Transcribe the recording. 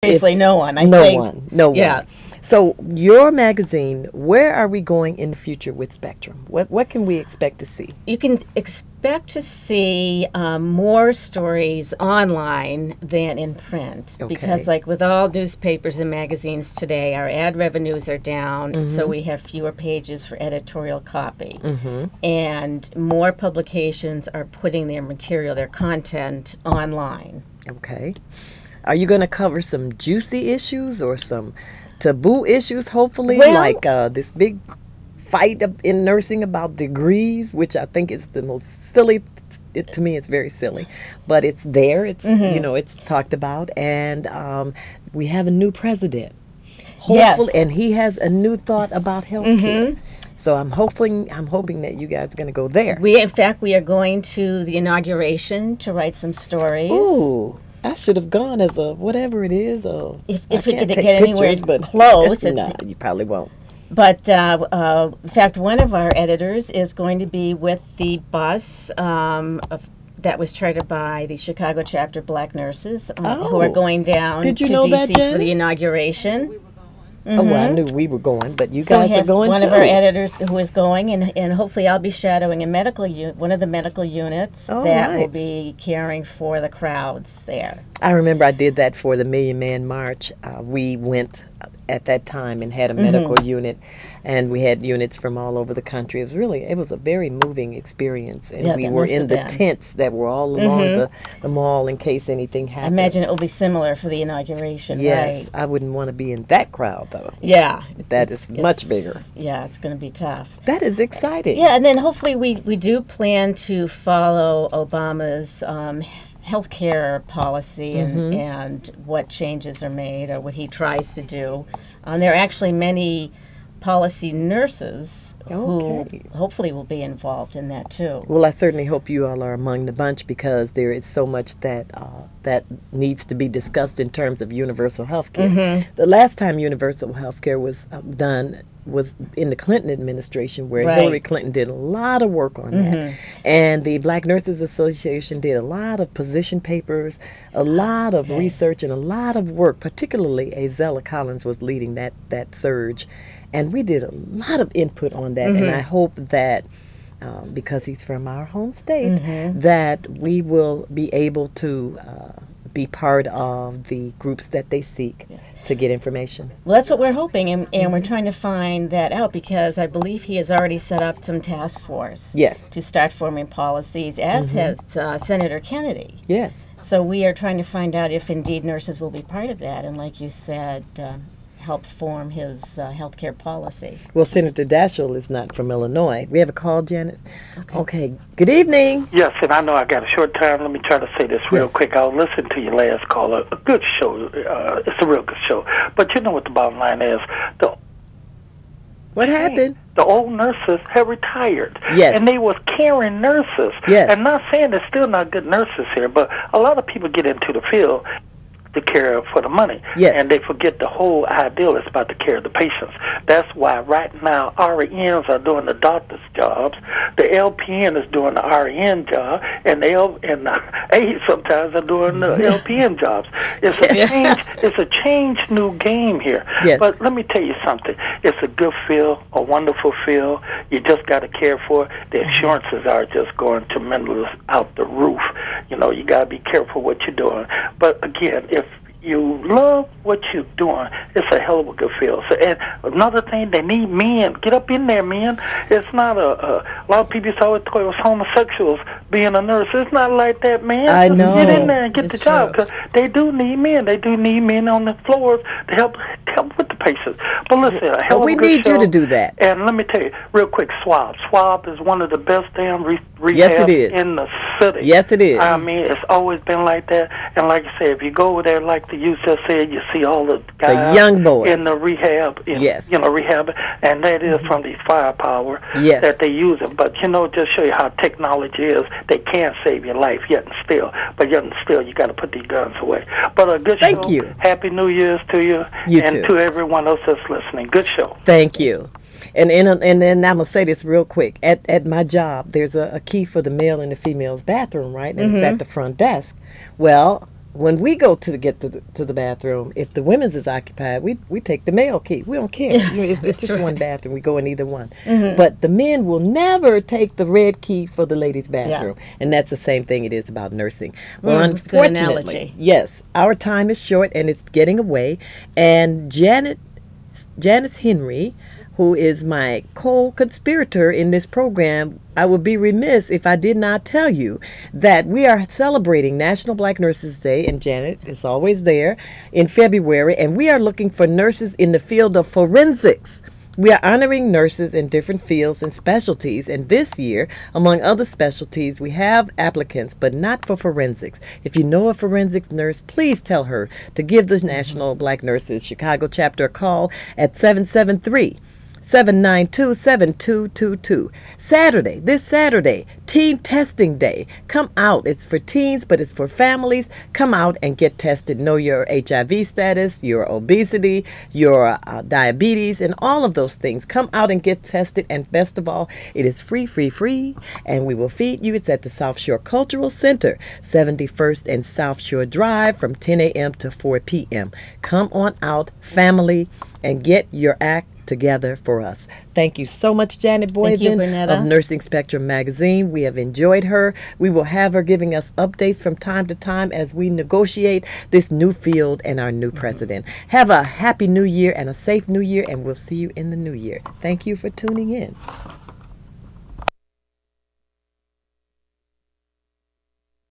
Basically, no one. I no think. one, no Yeah. one. So your magazine, where are we going in the future with Spectrum? What can we expect to see? You can expect to see more stories online than in print, Okay. because like with all newspapers and magazines today, our ad revenues are down, so we have fewer pages for editorial copy. And more publications are putting their material, their content online. Okay. Are you going to cover some juicy issues or some taboo issues, hopefully, Well, like this big fight in nursing about degrees, which I think is the most silly. To me, it's very silly, but it's there. It's it's talked about, and we have a new president. Hopefully, and he has a new thought about healthcare. So I'm hoping that you guys are going to go there. In fact, we are going to the inauguration to write some stories. Ooh. I should have gone as a whatever it is. If we could get anywhere close. No, you probably won't. But in fact, one of our editors is going to be with the bus that was chartered by the Chicago chapter Black nurses who are going down to DC for the inauguration. Oh, well, I knew we were going, but you guys are going too. One of our editors who is going, and hopefully I'll be shadowing one of the medical units that will be caring for the crowds there. I remember I did that for the Million Man March. We went at that time and had a medical unit, and we had units from all over the country. It was a very moving experience, and we were in the tents that were all along the mall in case anything happened. I imagine it will be similar for the inauguration. Yes, right? I wouldn't want to be in that crowd though. Yeah, that is much bigger. Yeah, it's going to be tough. That is exciting. Yeah, and then hopefully we do plan to follow Obama's healthcare policy and what changes are made or what he tries to do. There are actually many policy nurses who hopefully will be involved in that too. Well, I certainly hope you all are among the bunch, because there is so much that needs to be discussed in terms of universal health care. The last time universal health care was done was in the Clinton administration, where Hillary Clinton did a lot of work on that. And the Black Nurses Association did a lot of position papers, a lot of research, and a lot of work. Particularly Azella Collins was leading that surge. And we did a lot of input on that. And I hope that because he's from our home state, that we will be able to be part of the groups that they seek to get information. Well, that's what we're hoping, and we're trying to find that out, because I believe he has already set up some task force to start forming policies, as has Senator Kennedy. Yes. So we are trying to find out if indeed nurses will be part of that, and like you said, help form his healthcare policy. Well, Senator Daschle is not from Illinois. We have a call, Janet? Okay. Good evening. Yes, and I know I got a short time. Let me try to say this real quick. I'll listen to your last call. A good show. It's a real good show. But you know what the bottom line is? What happened? The old nurses have retired. Yes. And they was caring nurses. Yes. And not saying there's still not good nurses here, but a lot of people get into the field to care for the money. Yes. And they forget the whole ideal is about the care of the patients. That's why right now RNs are doing the doctor's jobs, the LPN is doing the RN job, and the aides sometimes are doing the LPN jobs. It's a change. It's a changed new game here. Yes. But let me tell you something. It's a good field, a wonderful field. You just got to care for it. The insurances are just going tremendous out the roof. You know, you got to be careful what you're doing. But again, if you love what you're doing, it's a hell of a good field. So, and another thing, they need men. Get up in there, men. It's not a lot of people always thought it was homosexuals being a nurse. It's not like that, man. I Just know. get in there and get the job, because they do need men. They do need men on the floors to help with the patients. But listen, a hell of a good show. We need you to do that. And let me tell you, real quick, Swab. Swab is one of the best damn rehabs Yes, it is. in the city. Yes, it is. I mean, it's always been like that. And like I said, if you go over there, like you just said, you see all the guys, the young boys in the rehab, rehab, and that is from the firepower that they use it. But just show you how technology is. They can save your life, yet and still. But yet and still, you got to put these guns away. But a good show. Thank you. Happy New Year's to you, and too. to everyone else that's listening. Good show. Thank you. And then I'm going to say this real quick. At my job, there's a key for the male and the female's bathroom, right? And it's at the front desk. Well, when we go to get to the bathroom, if the women's is occupied, we take the male key. We don't care. It's just one bathroom. We go in either one. But the men will never take the red key for the ladies' bathroom. And that's the same thing it is about nursing. Well, unfortunately, yes, our time is short and it's getting away. And Janice Henry, who is my co-conspirator in this program, I would be remiss if I did not tell you that we are celebrating National Black Nurses Day, and Janet is always there, in February, and we are looking for nurses in the field of forensics. We are honoring nurses in different fields and specialties, and this year, among other specialties, we have applicants, but not for forensics. If you know a forensics nurse, please tell her to give the National Black Nurses Chicago chapter a call at 772-7222. This Saturday, Teen Testing Day. Come out. It's for teens, but it's for families. Come out and get tested. Know your HIV status, your obesity, your diabetes, and all of those things. Come out and get tested. And best of all, it is free, and we will feed you. It's at the South Shore Cultural Center, 71st and South Shore Drive, from 10 a.m. to 4 p.m. Come on out, family, and get your act together for us. Thank you so much, Janet Boyden of Nursing Spectrum Magazine. We have enjoyed her. We will have her giving us updates from time to time as we negotiate this new field and our new president. Have a happy new year and a safe new year, and we'll see you in the new year. Thank you for tuning in.